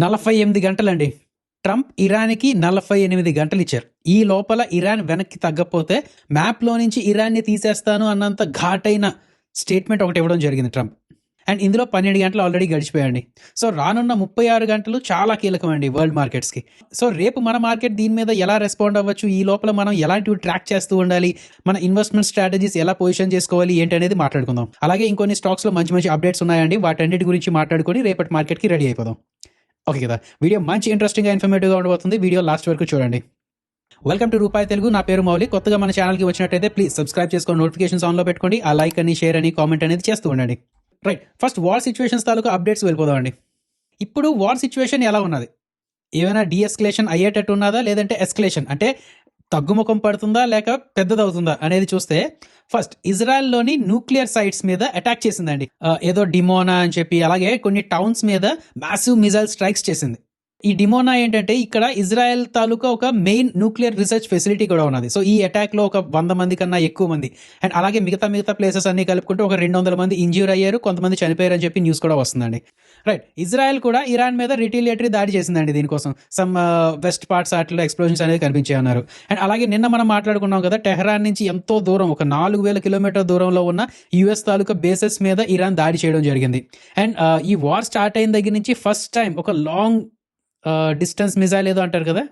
48 గంటలండి. Trump ఇరాన్‌కి 48 గంటలిచ్చారు. ఈ లోపల Iran వెనక్కి తగ్గకపోతే మ్యాప్‌లో నుంచి ఇరాన్‌ని తీసేస్తాను అన్నంత ఘాటైన స్టేట్మెంట్ ఒకటి ఇవ్వడం జరిగింది ట్రంప్. అండ్ ఇందులో 12 గంటలు ఆల్రెడీ గడిచిపోయాయండి. సో రానున్న 36 గంటలు చాలా కీలకమండి వరల్డ్ మార్కెట్స్‌కి. సో రేపు మన మార్కెట్ దీని మీద ఎలా రెస్పాండ్ అవ్వచ్చు, ఈ లోపల మనం ఎలాంటివి ట్రాక్ చేస్తూ ఉండాలి, మన ఇన్వెస్ట్మెంట్ స్ట్రాటజీస్ ఎలా పొజిషన్ చేసుకోవాలి ఏంటి అనేది మాట్లాడుకుందాం. అలాగే ఇంకొన్ని స్టాక్స్‌లో మంచి మంచి అప్డేట్స్ ఉన్నాయండి. వాటన్నిటి గురించి మాట్లాడుకొని రేపటి మార్కెట్‌కి రెడీ అయిపోదాం. ఓకే కదా, వీడియో మంచి ఇంట్రెస్టింగ్గా ఇన్ఫర్మేటివ్గా ఉండబోతుంది. వీడియో లాస్ట్ వరకు చూడండి. వెల్కమ్ టు రూపాయి తెలుగు. నా పేరు మౌలి. కొత్తగా మన ఛానల్కి వచ్చినట్టయితే ప్లీజ్ సబ్స్క్రైబ్ చేసుకొని నోటిఫికేషన్స్ ఆన్లో పెట్టుకోండి. ఆ లైక్ అని, షేర్ అని, కామెంట్ అనేది చేస్తూ ఉండండి. రైట్, ఫస్ట్ వార్ సిచ్యువేషన్స్ తాలూకా అప్డేట్స్ వెళ్ళిపోదామండి. ఇప్పుడు వార్ సిచ్యువేషన్ ఎలా ఉన్నది? ఏమైనా డీఎస్కలేషన్ అయ్యేటట్టు ఉన్నదా, లేదంటే ఎస్కలేషన్ అంటే తగ్గుముఖం పడుతుందా లేక పెద్దదవుతుందా అనేది చూస్తే, ఫస్ట్ ఇజ్రాయెల్లోని న్యూక్లియర్ సైట్స్ మీద అటాక్ చేసిందండి. ఏదో డిమోనా అని చెప్పి, అలాగే కొన్ని టౌన్స్ మీద మ్యాసివ్ మిజైల్ స్ట్రైక్స్ చేసింది. ఈ డిమోనా ఏంటంటే ఇక్కడ ఇజ్రాయెల్ తాలూకా ఒక మెయిన్ న్యూక్లియర్ రీసెర్చ్ ఫెసిలిటీ కూడా ఉన్నది. సో ఈ అటాక్లో ఒక 100 మంది కన్నా ఎక్కువ మంది, అండ్ అలాగే మిగతా ప్లేసెస్ అన్ని కలుపుకుంటే ఒక 200 మంది ఇంజ్యూర్ అయ్యారు, కొంతమంది చనిపోయారు అని చెప్పి న్యూస్ కూడా వస్తుందండి. రైట్, ఇజ్రాయెల్ కూడా ఇరాన్ మీద రిటీలియేటరీ దాడి చేసిందండి. దీనికోసం సమ్ వెస్ట్ పార్ట్స్ వాటిలో ఎక్స్ప్లోజన్స్ అనేది కనిపించాయి అన్నారు. అండ్ అలాగే నిన్న మనం మాట్లాడుకున్నాం కదా, టెహరాన్ నుంచి ఎంతో దూరం, ఒక 4000 కిలోమీటర్ దూరంలో ఉన్న యుఎస్ తాలూకా బేసెస్ మీద ఇరాన్ దాడి చేయడం జరిగింది. అండ్ ఈ వార్ స్టార్ట్ అయిన దగ్గర నుంచి ఫస్ట్ టైం ఒక లాంగ్ డిస్టెన్స్ మిజైల్ ఏదో అంటారు కదా,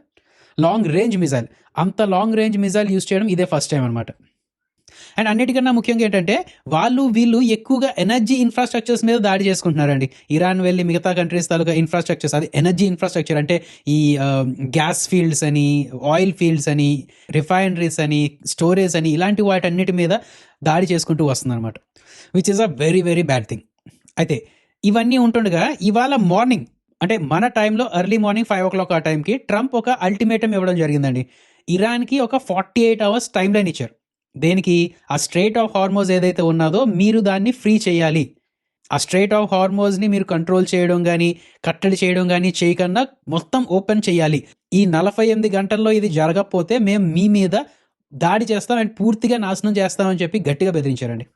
లాంగ్ రేంజ్ మిజైల్, అంత లాంగ్ రేంజ్ మిజైల్ యూజ్ చేయడం ఇదే ఫస్ట్ టైం అనమాట. అండ్ అన్నిటికన్నా ముఖ్యంగా ఏంటంటే వీళ్ళు ఎక్కువగా ఎనర్జీ ఇన్ఫ్రాస్ట్రక్చర్స్ మీద దాడి చేసుకుంటున్నారండి. ఇరాన్ వెళ్ళి మిగతా కంట్రీస్ తాలూకా ఇన్ఫ్రాస్ట్రక్చర్స్, అది ఎనర్జీ ఇన్ఫ్రాస్ట్రక్చర్ అంటే ఈ గ్యాస్ ఫీల్డ్స్ అని, ఆయిల్ ఫీల్డ్స్ అని, రిఫైనరీస్ అని, స్టోరేజ్ అని, ఇలాంటి వాటన్నిటి మీద దాడి చేసుకుంటూ వస్తుంది అనమాట, which is a very very bad thing. అయితే ఇవన్నీ ఉంటుండగా ఇవాళ మార్నింగ్, అంటే మన టైంలో ఎర్లీ మార్నింగ్ 5 o'clock ఆ టైంకి ట్రంప్ ఒక అల్టిమేటం ఇవ్వడం జరిగిందండి. ఇరాన్కి ఒక 48 hours టైం లైన్ ఇచ్చారు. దేనికి? ఆ స్ట్రెయిట్ ఆఫ్ హార్మోజ్ ఏదైతే ఉన్నదో మీరు దాన్ని ఫ్రీ చేయాలి. ఆ స్ట్రెయిట్ ఆఫ్ హార్మోజ్ని మీరు కంట్రోల్ చేయడం కానీ, కట్టడి చేయడం కానీ చేయకుండా మొత్తం ఓపెన్ చేయాలి. ఈ 48 గంటల్లో ఇది జరగకపోతే మేము మీ మీద దాడి చేస్తాం అండ్ పూర్తిగా నాశనం చేస్తామని చెప్పి గట్టిగా బెదిరించారండి.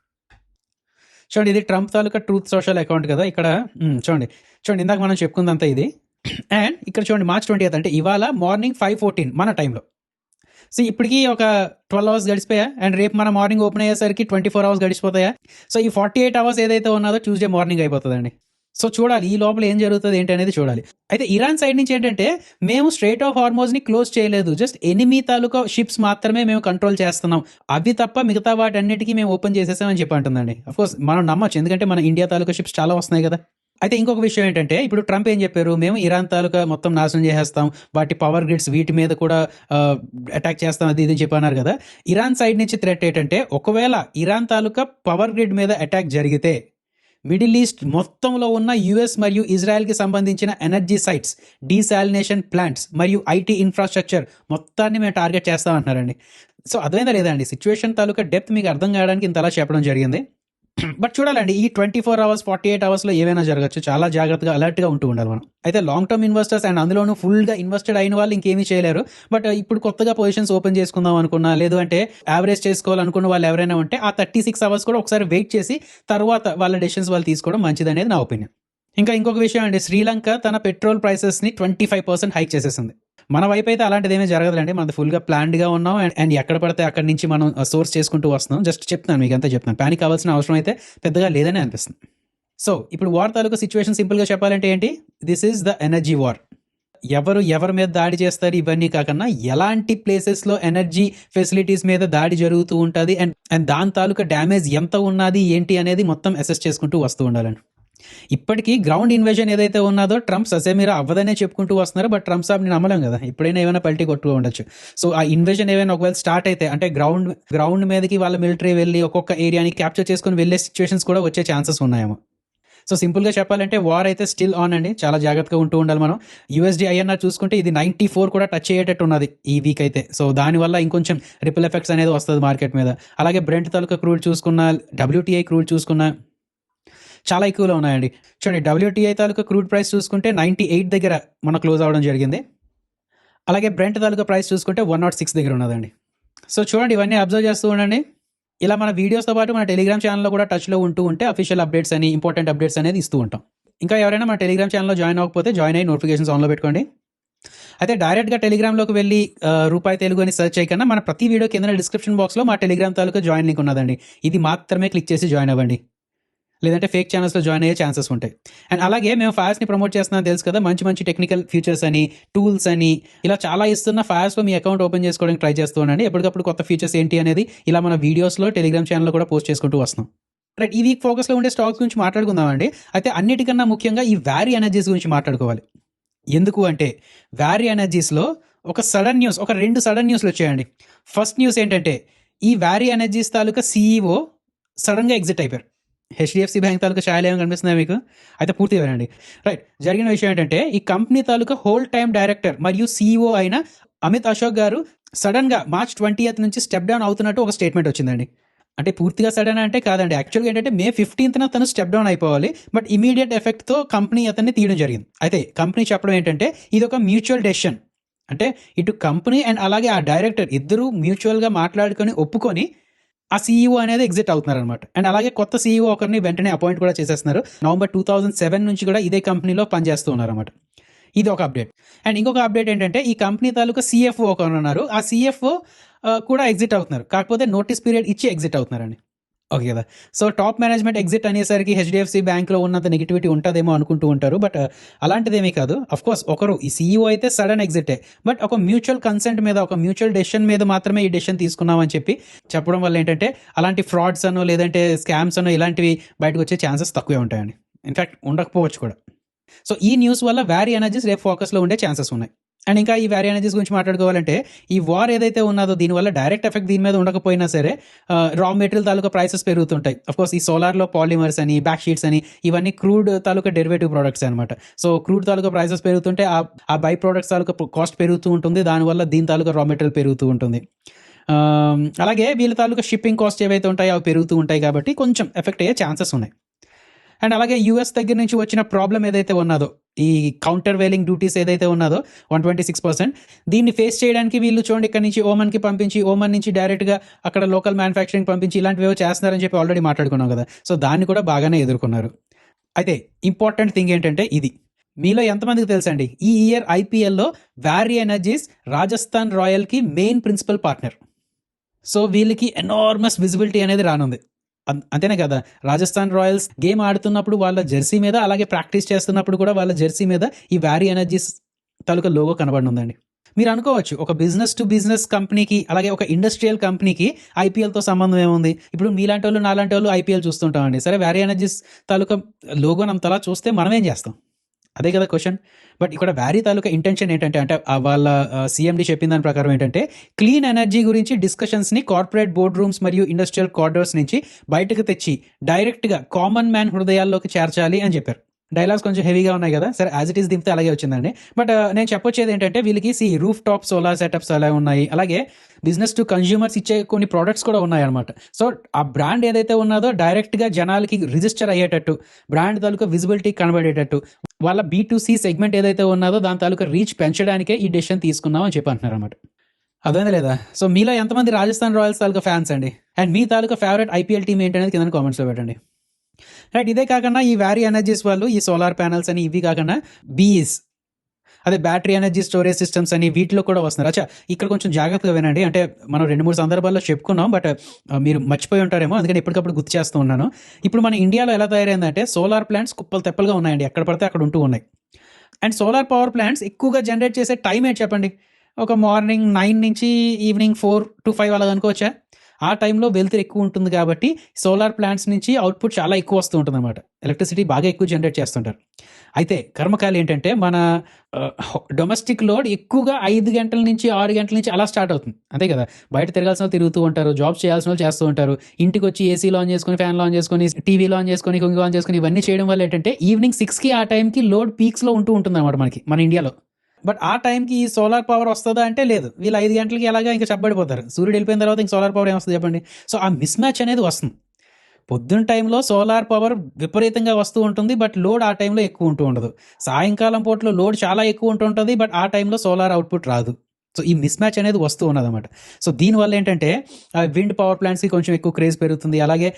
చూడండి, ఇది ట్రంప్ తాలూకా ట్రూత్ సోషల్ అకౌంట్ కదా. ఇక్కడ చూడండి ఇందాక మనం చెప్పుకుందంతా ఇది. అండ్ ఇక్కడ చూడండి, March 20th అంటే ఇవాళ మార్నింగ్ 5:14 మన టైంలో. సో ఇప్పటికీ ఒక 12 hours గడిచిపోయా, అండ్ రేపు మన మార్నింగ్ ఓపెన్ అయ్యేసరికి 24 hours గడిచిపోతాయా. సో ఈ 48 hours ఏదైతే ఉన్నదో ట్యూస్డే మార్నింగ్ అయిపోతుందండి. సో చూడాలి ఈ లోపల ఏం జరుగుతుంది ఏంటి అనేది చూడాలి. అయితే ఇరాన్ సైడ్ నుంచి ఏంటంటే, మేము స్ట్రెయిట్ ఆఫ్ హార్మోజ్ని క్లోజ్ చేయలేదు, జస్ట్ ఎనిమీ తాలూకా షిప్స్ మాత్రమే మేము కంట్రోల్ చేస్తున్నాం, అవి తప్ప మిగతా వాటన్నిటికీ మేము ఓపెన్ చేసేసామని చెప్పి అంటుందండి. అఫ్కోర్స్ మనం నమ్మచ్చు, ఎందుకంటే మన ఇండియా తాలూకా షిప్స్ చాలా వస్తున్నాయి కదా. అయితే ఇంకొక విషయం ఏంటంటే, ఇప్పుడు ట్రంప్ ఏం చెప్పారు, మేము ఇరాన్ తాలూకా మొత్తం నాశనం చేసేస్తాం, వాటి పవర్ గ్రిడ్స్ వీటి మీద కూడా అటాక్ చేస్తాం, అది ఇది చెప్పి అన్నారు కదా. ఇరాన్ సైడ్ నుంచి థ్రెట్ ఏంటంటే, ఒకవేళ ఇరాన్ తాలూకా పవర్ గ్రిడ్ మీద అటాక్ జరిగితే మిడిల్ ఈస్ట్ మొత్తంలో ఉన్న యుఎస్ మరియు ఇజ్రాయెల్కి సంబంధించిన ఎనర్జీ సైట్స్, డీసాలినేషన్ ప్లాంట్స్ మరియు ఐటీ ఇన్ఫ్రాస్ట్రక్చర్ మొత్తాన్ని మేము టార్గెట్ చేస్తామంటున్నారండి. సో అర్థమైందా లేదా అండి, సిచ్యువేషన్ తాలూకా డెప్త్ మీకు అర్థం కావడానికి ఇంతలా చెప్పడం జరిగింది. బట్ చూడాలండి, ఈ 24 hours 48 hours ఏవైనా జరగచ్చు. చాలా జాగ్రత్తగా అలర్ట్గా ఉంటూ ఉండాలి మనం. అయితే లాంగ్ టర్మ్ ఇన్వెస్టర్స్ అండ్ అందులోనూ ఫుల్గా ఇన్వెస్టెడ్ అయిన వాళ్ళు ఇంకేమీ చేయలేరు. బట్ ఇప్పుడు కొత్తగా పొజిషన్స్ ఓపెన్ చేసుకుందాం అనుకున్నా, లేదు అంటే యావరేజ్ చేసుకోవాలనుకున్న వాళ్ళు ఎవరైనా ఉంటే ఆ 36 hours కూడా ఒకసారి వెయిట్ చేసి తర్వాత వాళ్ళ డెసిషన్స్ వాళ్ళు తీసుకోవడం మంచిది అనేది నా ఒపీనియన్. ఇంకొక విషయం అండి, శ్రీలంక తన పెట్రోల్ ప్రైసెస్ని 25% హైక్ చేసేసింది. మన వైపు అయితే అలాంటిది ఏమీ జరగదులేండి, మనది ఫుల్గా ప్లాన్డ్గా ఉన్నాం. అండ్ ఎక్కడ పడితే అక్కడి నుంచి మనం సోర్స్ చేసుకుంటూ వస్తున్నాం. జస్ట్ చెప్తున్నాను, మీకు అంతా చెప్తున్నాను. ప్యానిక్ కావాల్సిన అవసరం అయితే పెద్దగా లేదని అనిపిస్తుంది. సో ఇప్పుడు వార్ తాలూకా సిచ్యువేషన్ సింపుల్గా చెప్పాలంటే ఏంటి, this is the energy war. ఎవరి మీద దాడి చేస్తారు ఇవన్నీ కాకుండా, ఎలాంటి ప్లేసెస్లో ఎనర్జీ ఫెసిలిటీస్ మీద దాడి జరుగుతూ ఉంటుంది అండ్ దాని తాలూకా డ్యామేజ్ ఎంత ఉన్నది ఏంటి అనేది మొత్తం అసెస్ చేసుకుంటూ వస్తూ ఉండాలండి. ఇప్పటికీ గ్రౌండ్ ఇన్వేజన్ ఏదైతే ఉన్నదో ట్రంప్ ససేమిరా అవ్వదనే చెప్పుకుంటూ వస్తున్నారు. బట్ ట్రంప్ సాబ్ని నమ్మలేం కదా, ఇప్పుడైనా ఏమైనా పల్టీ కొట్టుకో ఉండొచ్చు. సో ఆ ఇన్వేజన్ ఏమైనా ఒకవేళ స్టార్ట్ అయితే, అంటే గ్రౌండ్ మీదకి వాళ్ళ మిలిటరీ వెళ్ళి ఒక్కొక్క ఏరియాని క్యాప్చర్ చేసుకుని వెళ్ళే సిచ్యువేషన్స్ కూడా వచ్చే ఛాన్సెస్ ఉన్నాయేమో. సో సింపుల్గా చెప్పాలంటే వార్ అయితే స్టిల్ ఆన్ అండి, చాలా జాగ్రత్తగా ఉంటూ ఉండాలి మనం. యూఎస్డి ఐఎన్ఆర్ చూసుకుంటే ఇది 94 కూడా టచ్ అయ్యేటట్టు ఉన్నది ఈ వీక్ అయితే. సో దానివల్ల ఇంకొంచెం రిపుల్ ఎఫెక్ట్స్ అనేది వస్తుంది మార్కెట్ మీద. అలాగే బ్రెంట్ తాలూకా క్రూడ్ చూసుకున్నా, WTI క్రూడ్ చూసుకున్నా చాలా ఎక్కువలో ఉన్నాయండి. చూడండి, WTI తాలూకా క్రూడ్ ప్రైస్ చూసుకుంటే 98 దగ్గర మన క్లోజ్ అవ్వడం జరిగింది. అలాగే బ్రెంట్ తాలూకా ప్రైస్ చూసుకుంటే 106 దగ్గర ఉన్నదండి. సో చూడండి, ఇవన్నీ అబ్జర్వ్ చేస్తూ ఉండండి. ఇలా మన వీడియోస్తో పాటు మన టెలిగ్రామ్ ఛానల్లో కూడా టచ్లో ఉంటూ ఉంటే అఫీషియల్ అప్డేట్స్ అని, ఇంపార్టెంట్ అప్డేట్స్ అనేది ఇస్తూ ఉంటాం. ఇంకా ఎవరైనా మా టెలిగ్రామ్ ఛానల్లో జాయిన్ అవ్వకపోతే జాయిన్ అయ్యి నోటిఫికేషన్స్ ఆన్లో పెట్టుకోండి. అయితే డైరెక్ట్గా టెలిగ్రామ్లోకి వెళ్ళి రూపాయి తెలుగు అని సెర్చ్ చేయకన్నా మన ప్రతి వీడియో కింద డిస్క్రిప్షన్ బాక్స్లో మా టెలిగ్రామ్ తాలూకా జాయిన్ లింక్ ఉన్నదండి. ఇది మాత్రమే క్లిక్ చేసి జాయిన్ అవ్వండి, లేదంటే ఫేక్ ఛానల్స్లో జాయిన్ అయ్యే ఛాన్సెస్ ఉంటాయి. అండ్ అలాగే మేము ఫైర్స్ని ప్రమోట్ చేస్తున్నాం తెలుసు కదా, మంచి మంచి టెక్నికల్ ఫీచర్స్ అని, టూల్స్ అని ఇలా చాలా ఇస్తున్న ఫైర్స్లో మీ అకౌంట్ ఓపెన్ చేసుకోవడానికి ట్రై చేస్తూ ఉండండి. ఎప్పటికప్పుడు కొత్త ఫీచర్స్ ఏంటి అనేది ఇలా మన వీడియోస్లో టెలిగ్రామ్ ఛానల్లో కూడా పోస్ట్ చేసుకుంటూ వస్తున్నాం. రైట్, ఈ వీక్ ఫోకస్లో ఉండే స్టాక్స్ గురించి మాట్లాడుకుందామండి. అయితే అన్నిటికన్నా ముఖ్యంగా ఈ వ్యారీ ఎనర్జీస్ గురించి మాట్లాడుకోవాలి. ఎందుకు అంటే వ్యారీ ఎనర్జీస్లో ఒక రెండు సడన్ న్యూస్లు వచ్చాయండి. ఫస్ట్ న్యూస్ ఏంటంటే ఈ వ్యారీ ఎనర్జీస్ తాలూకా CEO సడన్గా ఎగ్జిట్ అయిపోయారు. హెచ్డిఎఫ్సి బ్యాంక్ తాలూకా షాయలు ఏమైనా కనిపిస్తున్నాయి మీకు? అయితే పూర్తిగా వినండి. రైట్, జరిగిన విషయం ఏంటంటే ఈ కంపెనీ తాలూకా హోల్ టైమ్ డైరెక్టర్ మరియు CEO అయిన అమిత్ అశోక్ గారు సడన్గా March 20th నుంచి స్టెప్ డౌన్ అవుతున్నట్టు ఒక స్టేట్మెంట్ వచ్చిందండి. అంటే పూర్తిగా సడన్ అంటే కాదండి, యాక్చువల్గా ఏంటంటే May 15th తను స్టెప్ డౌన్ అయిపోవాలి, బట్ ఇమీడియట్ ఎఫెక్ట్తో కంపెనీ అతన్ని తీయడం జరిగింది. అయితే కంపెనీ చెప్పడం ఏంటంటే ఇది ఒక మ్యూచువల్ డెసిషన్, అంటే ఇటు కంపెనీ అండ్ అలాగే ఆ డైరెక్టర్ ఇద్దరు మ్యూచువల్గా మాట్లాడుకొని ఒప్పుకొని ఆ CEO అనేది ఎగ్జిట్ అవుతున్నారు అనమాట. అండ్ అలాగే కొత్త CEO ఒకరిని వెంటనే అపాయింట్ కూడా చేసేస్తున్నారు. November 2007 నుంచి కూడా ఇదే కంపెనీలో పనిచేస్తూ ఉన్నారు అనమాట. ఇది ఒక అప్డేట్. అండ్ ఇంకొక అప్డేట్ ఏంటంటే ఈ కంపెనీ తాలూకా CFO ఒకరు ఉన్నారు, ఆ CFO కూడా ఎగ్జిట్ అవుతున్నారు, కాకపోతే నోటీస్ పీరియడ్ ఇచ్చి ఎగ్జిట్ అవుతున్నారండి. ఓకే కదా. సో టాప్ మేనేజ్మెంట్ ఎగ్జిట్ అనేసరికి హెచ్డిఎఫ్సి బ్యాంక్లో ఉన్నంత నెగిటివిటీ ఉంటుందేమో అనుకుంటూ ఉంటారు, బట్ అలాంటిదేమీ కాదు. అఫ్కోర్స్ ఒకరు ఈ CEO అయితే సడన్ ఎగ్జిటే, బట్ ఒక మ్యూచువల్ కన్సెంట్ మీద, ఒక మ్యూచువల్ డెసిషన్ మీద మాత్రమే ఈ డెసిషన్ తీసుకున్నామని చెప్పడం వల్ల ఏంటంటే అలాంటి ఫ్రాడ్స్ అనో లేదంటే స్కామ్స్ అనో ఇలాంటివి బయటకు వచ్చే ఛాన్సెస్ తక్కువే ఉంటాయండి. ఇన్ఫాక్ట్ ఉండకపోవచ్చు కూడా. సో ఈ న్యూస్ వల్ల వ్యారీ ఎనర్జీస్ రేపు ఫోకస్లో ఉండే ఛాన్సెస్ ఉన్నాయి. అండ్ ఇంకా ఈ వ్యారీ ఎనర్జీస్ గురించి మాట్లాడుకోవాలంటే ఈ వార్ ఏదైతే ఉన్నదో దీనివల్ల డైరెక్ట్ ఎఫెక్ట్ దీని మీద ఉండకపోయినా సరే రా మెటీరియల్ తాలూకా ప్రైసెస్ పెరుగుతుంటాయి. అఫ్కోర్స్ ఈ సోలార్లో పాలిమర్స్ అని, బ్యాక్ షీట్స్ అని ఇవన్నీ క్రూడ్ తాలూకా డెరివేటివ్ ప్రోడక్ట్స్ అనమాట. సో క్రూడ్ తాలూకా ప్రైసెస్ పెరుగుతుంటే ఆ బై ప్రోడక్ట్స్ తాలూకా కాస్ట్ పెరుగుతూ ఉంటుంది, దానివల్ల దీని తాలూకా రా మెటీరియల్ పెరుగుతూ ఉంటుంది. అలాగే వీళ్ళ తాలూకా షిప్పింగ్ కాస్ట్ ఏవైతే ఉంటాయో అవి పెరుగుతూ ఉంటాయి, కాబట్టి కొంచెం ఎఫెక్ట్ అయ్యే ఛాన్సెస్ ఉన్నాయి. అండ్ అలాగే US దగ్గర నుంచి వచ్చిన ప్రాబ్లం ఏదైతే ఉన్నదో, ఈ కౌంటర్ వేలింగ్ డ్యూటీస్ ఏదైతే ఉన్నదో 126%, దీన్ని ఫేస్ చేయడానికి వీళ్ళు చూడండి ఇక్కడ నుంచి ఓమన్కి పంపించి, ఓమన్ నుంచి డైరెక్ట్గా అక్కడ లోకల్ మ్యానుఫ్యాక్చరింగ్ పంపించి ఇలాంటివి చేస్తున్నారని చెప్పి ఆల్రెడీ మాట్లాడుకున్నాం కదా. సో దాన్ని కూడా బాగానే ఎదుర్కొన్నారు. అయితే ఇంపార్టెంట్ థింగ్ ఏంటంటే ఇది మీలో ఎంతమందికి తెలుసండి, ఈ ఇయర్ IPLలో వ్యారీ ఎనర్జీస్ రాజస్థాన్ రాయల్కి మెయిన్ ప్రిన్సిపల్ పార్ట్నర్. సో వీళ్ళకి ఎనార్మస్ విజిబిలిటీ అనేది రానుంది. అంతేనే కదా, రాజస్థాన్ రాయల్స్ గేమ్ ఆడుతున్నప్పుడు వాళ్ళ జెర్సీ మీద, అలాగే ప్రాక్టీస్ చేస్తున్నప్పుడు కూడా వాళ్ళ జెర్సీ మీద ఈ వ్యారీ ఎనర్జీస్ తాలూకా లోగో కనబడుందండి. మీరు అనుకోవచ్చు ఒక బిజినెస్ టు బిజినెస్ కంపెనీకి, అలాగే ఒక ఇండస్ట్రియల్ కంపెనీకి IPLతో సంబంధం ఏముంది? ఇప్పుడు మీలాంటి వాళ్ళు నాలాంటి వాళ్ళు IPL చూస్తుంటామండి, సరే వ్యారీ ఎనర్జీస్ తాలూకా లోగోని అంతలా చూస్తే మనం ఏం చేస్తాం? అదే కదా క్వశ్చన్. బట్ ఇక్కడ వ్యారీ తాలూకా ఇంటెన్షన్ ఏంటంటే, అంటే వాళ్ళ CMD చెప్పిన దాని ప్రకారం ఏంటంటే క్లీన్ ఎనర్జీ గురించి డిస్కషన్స్ని కార్పొరేట్ బోర్డ్ రూమ్స్ మరియు ఇండస్ట్రియల్ కార్డర్స్ నుంచి బయటకు తెచ్చి డైరెక్ట్గా కామన్ మ్యాన్ హృదయాల్లోకి చేర్చాలి అని చెప్పారు. డైలాగ్స్ కొంచెం హెవీగా ఉన్నాయి కదా, సరే యాజ్ ఇట్ ఈస్ దింపితే అలాగే వచ్చిందండి. బట్ నేను చెప్పొచ్చేది ఏంటంటే వీళ్ళకి రూఫ్ టాప్ సోలార్ సెటప్స్ అలా ఉన్నాయి, అలాగే బిజినెస్ టు కన్జ్యూమర్స్ ఇచ్చే కొన్ని ప్రోడక్ట్స్ కూడా ఉన్నాయన్నమాట. సో ఆ బ్రాండ్ ఏదైతే ఉన్నదో డైరెక్ట్గా జనాలకి రిజిస్టర్ అయ్యేటట్టు, బ్రాండ్ తాలూకా విజిబిలిటీ కనబడేటట్టు, వాళ్ళ B2C సెగ్మెంట్ ఏదైతే ఉన్నదో దాని తాలూకా రీచ్ పెంచడానికే ఈ డెసిషన్ తీసుకున్నాం అని చెప్పి అంటున్నారు అనమాట. అర్థమైందా లేదా? సో మీలో ఎంతమంది రాజస్థాన్ రాయల్స్ తాలూకా ఫ్యాన్స్ అండి? And me taluka favourite IPL team ఏంటనేది కింద కామెంట్స్లో పెట్టండి. రైట్, ఇదే కాకుండా ఈ వ్యారీ ఎనర్జీస్ వాళ్ళు ఈ సోలార్ ప్యానల్స్ అని ఇవి కాకుండా BESS, అదే బ్యాటరీ ఎనర్జీ స్టోరేజ్ సిస్టమ్స్ అని వీటిలో కూడా వస్తున్నారు. అచ్చా, ఇక్కడ కొంచెం జాగ్రత్తగా వినండి. అంటే మనం 2-3 సందర్భాల్లో చెప్పుకున్నాం, బట్ మీరు మర్చిపోయి ఉంటారేమో, అందుకని ఎప్పటికప్పుడు గుర్తు చేస్తూ ఉన్నాను. ఇప్పుడు మన ఇండియాలో ఎలా తయారైందంటే సోలార్ ప్లాంట్స్ కుప్పలు తెప్పలుగా ఉన్నాయండి, ఎక్కడ పడితే అక్కడ ఉంటూ ఉన్నాయి. అండ్ సోలార్ పవర్ ప్లాంట్స్ ఎక్కువగా జనరేట్ చేసే టైం ఏంటి చెప్పండి? ఒక మార్నింగ్ 9 నుంచి ఈవినింగ్ 4 to 5 అలా అనుకోవచ్చా? ఆ టైంలో వెలుతురు ఎక్కువ ఉంటుంది కాబట్టి సోలార్ ప్లాంట్స్ నుంచి అవుట్పుట్ చాలా ఎక్కువ వస్తూ ఉంటుంది అనమాట, ఎలక్ట్రిసిటీ బాగా ఎక్కువ జనరేట్ చేస్తుంటారు. అయితే కర్మకాలి ఏంటంటే మన డొమెస్టిక్ లోడ్ ఎక్కువగా 5 గంటల నుంచి 6 గంటల నుంచి అలా స్టార్ట్ అవుతుంది. అంతే కదా, బయట తిరగాల్సిన వాళ్ళు తిరుగుతూ ఉంటారు, జాబ్స్ చేయాల్సిన వాళ్ళు చేస్తూ ఉంటారు, ఇంటికి వచ్చి ఏసీలో ఆన్ చేసుకొని, ఫ్యాన్లో ఆన్ చేసుకొని, టీవీలో ఆన్ చేసుకొని, కొంగి ఆన్ చేసుకొని ఇవన్నీ చేయడం వల్ల ఏంటంటే ఈవినింగ్ 6కి ఆ టైంకి లోడ్ పీక్స్లో ఉంటుంది అనమాట మనకి, మన ఇండియాలో. బట్ ఆ టైంకి ఈ సోలార్ పవర్ వస్తుందా అంటే లేదు, వీళ్ళు 5 గంటలకి ఎలాగా ఇంకా చెప్పబడిపోతారు. సూర్యుడు వెళ్ళిపోయిన తర్వాత ఇంక సోలార్ పవర్ ఏమొస్తుంది చెప్పండి? సో ఆ మిస్ మ్యాచ్ అనేది వస్తుంది. పొద్దున్న టైంలో సోలార్ పవర్ విపరీతంగా వస్తూ ఉంటుంది, బట్ లోడ్ ఆ టైంలో ఎక్కువ ఉంటూ ఉండదు. సాయంకాలం పూటలో లోడ్ చాలా ఎక్కువ ఉంటుంటుంది, బట్ ఆ టైంలో సోలార్ అవుట్పుట్ రాదు. సో ఈ మిస్ మ్యాచ్ అనేది వస్తూ ఉన్నదన్నమాట. సో దీనివల్ల ఏంటంటే విండ్ పవర్ ప్లాంట్స్కి కొంచెం ఎక్కువ క్రేజ్ పెరుగుతుంది. అలాగే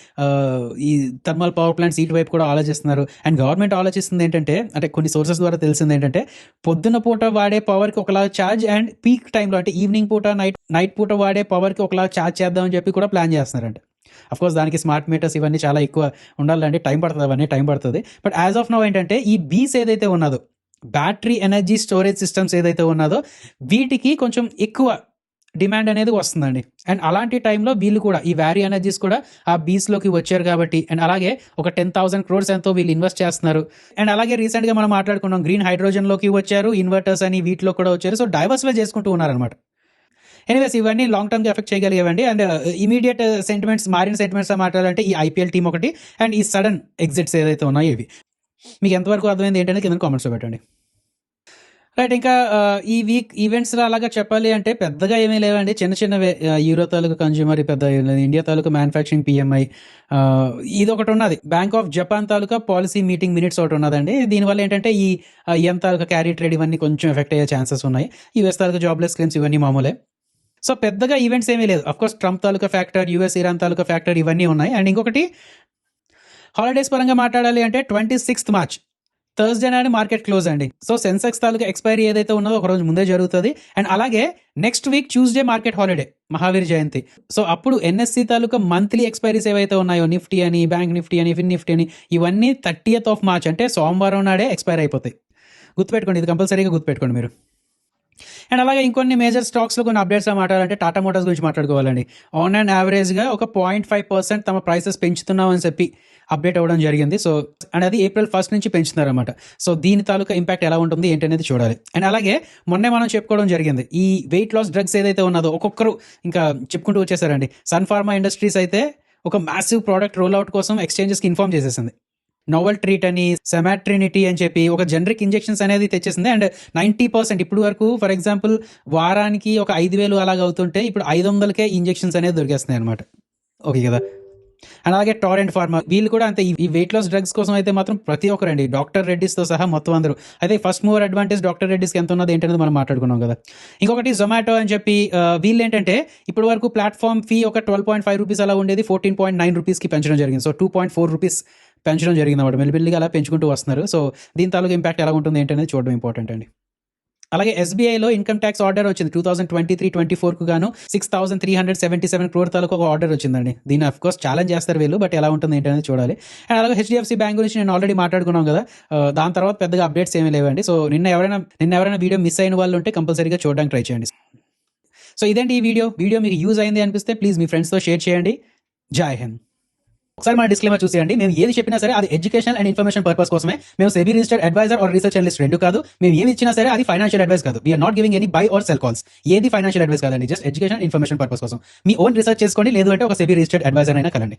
ఈ థర్మల్ పవర్ ప్లాంట్స్ ఇటువైపు కూడా ఆలోచిస్తున్నారు. అండ్ గవర్నమెంట్ ఆలోచిస్తుంది ఏంటంటే, అంటే కొన్ని సోర్సెస్ ద్వారా తెలిసింది ఏంటంటే, పొద్దున్న పూట వాడే పవర్కి ఒకలా ఛార్జ్ అండ్ పీక్ టైంలో అంటే ఈవినింగ్ పూట నైట్ పూట వాడే పవర్కి ఒకలా ఛార్జ్ చేద్దామని చెప్పి కూడా ప్లాన్ చేస్తున్నారంట. అఫ్కోర్స్ దానికి స్మార్ట్ మీటర్స్ ఇవన్నీ చాలా ఎక్కువ ఉండాలంటే టైం పడుతుంది, అవన్నీ టైం పడుతుంది. బట్ యాజ్ ఆఫ్ నౌ ఏంటంటే ఈ బీస్ ఏదైతే ఉన్నదో, బ్యాటరీ ఎనర్జీ స్టోరేజ్ సిస్టమ్స్ ఏదైతే ఉన్నదో వీటికి కొంచెం ఎక్కువ డిమాండ్ అనేది వస్తుందండి. అండ్ అలాంటి టైంలో వీళ్ళు కూడా ఈ వ్యారీ ఎనర్జీస్ కూడా ఆ బీస్లోకి వచ్చారు కాబట్టి, అండ్ అలాగే ఒక 10,000 crores ఎంతో వీళ్ళు ఇన్వెస్ట్ చేస్తున్నారు. అండ్ అలాగే రీసెంట్గా మనం మాట్లాడుకున్నాం గ్రీన్ హైడ్రోజన్లోకి వచ్చారు, ఇన్వర్టర్స్ అని వీటిలో కూడా వచ్చారు. సో డైవర్సిఫై చేసుకుంటూ ఉన్నారనమాట. ఎనీవేస్ ఇవన్నీ లాంగ్ టర్మ్కి ఎఫెక్ట్ చేయగలిగేవండి. అండ్ ఇమీడియట్ సెంటిమెంట్స్, మారిన సెంటిమెంట్స్ మాట్లాడాలంటే ఈ ఐపీఎల్ టీం ఒకటి అండ్ ఈ సడన్ ఎగ్జిట్స్ ఏదైతే ఉన్నాయో ఇవి. మీకు ఎంతవరకు అర్థమైంది ఏంటంటే కింద కామెంట్స్లో పెట్టండి. రైట్, ఇంకా ఈ వీక్ ఈవెంట్స్లో అలాగా చెప్పాలి అంటే పెద్దగా ఏమీ లేవండి. చిన్న చిన్నవే. యూరో తాలూకు కన్జ్యూమర్ పెద్ద, ఇండియా తాలూకు మ్యానుఫ్యాక్చరింగ్ PMI, ఇది ఒకటి ఉన్నది. Bank of Japan taluka policy meeting minutes ఒకటి ఉన్నదండి. దీనివల్ల ఏంటంటే ఈ ఎన్ తాలూకా క్యారీ ట్రేడ్ ఇవన్నీ కొంచెం ఎఫెక్ట్ అయ్యే ఛాన్సెస్ ఉన్నాయి. యూఎస్ తాలూకా జాబ్లెస్ క్లెయిమ్స్ ఇవన్నీ మామూలే. సో పెద్దగా ఈవెంట్స్ ఏమీ లేదు. అఫ్కోర్స్ ట్రంప్ తాలూకా ఫ్యాక్టర్, యూఎస్ ఇరాన్ తాలూకా ఫ్యాక్టర్ ఇవన్నీ ఉన్నాయి. అండ్ ఇంకొకటి హాలిడేస్ పరంగా మాట్లాడాలి అంటే 26th March థర్స్డే నాడు మార్కెట్ క్లోజ్ అండి. సో సెన్సెక్స్ తాలూకా ఎక్స్పైరీ ఏదైతే ఉన్నదో ఒక రోజు ముందే జరుగుతుంది. అండ్ అలాగే next week Tuesday market holiday, Mahavir Jayanti. So అప్పుడు NSE తాలూకా మంత్లీ ఎక్స్పైరీస్ ఏవైతే ఉన్నాయో, నిఫ్టీ అని, బ్యాంక్ నిఫ్టీ అని, ఫిన్ నిఫ్టీ అని, ఇవన్నీ 30th March అంటే సోమవారం నాడే ఎక్స్పైర్ అయిపోతాయి. గుర్తుపెట్టుకోండి, ఇది కంపల్సరీగా గుర్తుపెట్టుకోండి మీరు. అండ్ అలాగే ఇంకొన్ని మేజర్ స్టాక్స్లో కొన్ని అప్డేట్స్ మాట్లాడాలంటే టాటా మోటార్స్ గురించి మాట్లాడుకోవాలండి. ఆన్ అండ్ యావరేజ్గా ఒక 0.5% తమ ప్రైసెస్ పెంచుతున్నామని చెప్పి అప్డేట్ అవ్వడం జరిగింది. సో అండ్ అది April 1st నుంచి పెంచుతున్నారన్నమాట. సో దీని తాలూకా ఇంపాక్ట్ ఎలా ఉంటుంది ఏంటనేది చూడాలి. అండ్ అలాగే మొన్నే మనం చెప్పుకోవడం జరిగింది, ఈ వెయిట్ లాస్ డ్రగ్స్ ఏదైతే ఉన్నదో ఒక్కొక్కరు ఇంకా చెప్పుకుంటూ వచ్చేసారండి. సన్ ఫార్మా ఇండస్ట్రీస్ అయితే ఒక మ్యాసివ్ ప్రోడక్ట్ రోల్ అవుట్ కోసం ఎక్స్చేంజెస్కి ఇన్ఫార్మ్ చేసేసింది. నోవెల్ ట్రీట్ అని, సెమాట్రినిటీ అని చెప్పి ఒక జనరిక్ ఇంజెక్షన్స్ అనేది తెచ్చేసింది. అండ్ 90% ఇప్పుడు వరకు ఫర్ ఎగ్జాంపుల్ వారానికి ఒక 5,000 అలాగ అవుతుంటే ఇప్పుడు 500కే ఇంజెక్షన్స్ అనేది దొరికేస్తున్నాయి అనమాట. ఓకే కదా. అండ్ అలాగే టోరెంట్ ఫార్మా వీళ్ళు కూడా అంతే. ఈ వెయిట్ లాస్ డ్రగ్స్ కోసం అయితే మాత్రం ప్రతి ఒక్కరండి, డాక్టర్ రెడ్డిస్తో సహా మొత్తం అందరూ. అయితే ఫస్ట్ మూవర్ అడ్వాంటేజ్ డాక్టర్ రెడ్డిస్కి ఎంత ఉన్నది ఏంటనేది మనం మాట్లాడుకున్నాం కదా. ఇంకొకటి జొమాటో అని చెప్పి వీళ్ళు ఏంటంటే ఇప్పటి వరకు ప్లాట్ఫామ్ ఫీ ఒక 12.5 రూపీస్ అలా ఉండేది, 14.9 రూపీస్కి పెంచడం జరిగింది. సో 2.4 రూపీస్ పెంచడం జరిగింది అన్నమాట. మెల్లిమెల్లిగా అలా పెంచుకుంటూ వస్తున్నారు. సో దీని తాలూకు ఇంపాక్ట్ ఎలా ఉంటుంది ఏంటనేది చూడడం ఇంపార్టెంట్ అండి. అలాగే SBIలో ఇన్కమ్ ట్యాక్స్ ఆర్డర్ వచ్చింది 2023-24కు గాను 6,377 crore తాలూకు ఒక ఆర్డర్ వచ్చిందండి. దీన్ని అఫ్కోర్స్ ఛాలెంజ్ చేస్తారు వీళ్ళు, బట్ ఎలా ఉంటుంది ఏంటనేది చూడాలి. అండ్ అలాగే HDFC బ్యాంక్ గురించి నేను ఆల్రెడీ మాట్లాడుకున్నాం కదా. దాని తర్వాత పెద్దగా అప్డేట్స్ ఏమీ లేవండి. సో నిన్న ఎవరైనా వీడియో మిస్ అయిన వాళ్ళు ఉంటే కంపల్సరీగా చూడడానికి ట్రై చేయండి. సో ఇదేంటి ఈ వీడియో మీకు యూజ్ అయింది అనిపిస్తే ప్లీజ్ మీ ఫ్రెండ్స్తో షేర్ చేయండి. జై హింద్. ఒకసారి మన డిస్క్లైమర్ చూసేయండి. మేము ఏది చెప్పినా సరే అది ఎడ్యుకేషన్ అండ్ ఇన్ఫర్మేషన్ పర్పస్ కోసమే. మేము SEBI registered adviser or research analyst రెండు కాదు. మేము ఏమి ఇచ్చినా సరే అది ఫైనాన్షియల్ అడ్వైస్ కాదు. We're not giving any buy or sell calls. ఏది ఫైనాన్షియల్ అడ్వైస్ కాదండి, జస్ట్ ఎడ్యుకేషన్ ఇన్ఫర్మేషన్ పర్పస్ కోసం. మీ ఓన్ రీసెర్చ్ చేసుకోండి, లేదు అంటే ఒక సెబీ రిజిస్టర్డ్ అడ్వైజర్ అయినా కలండి.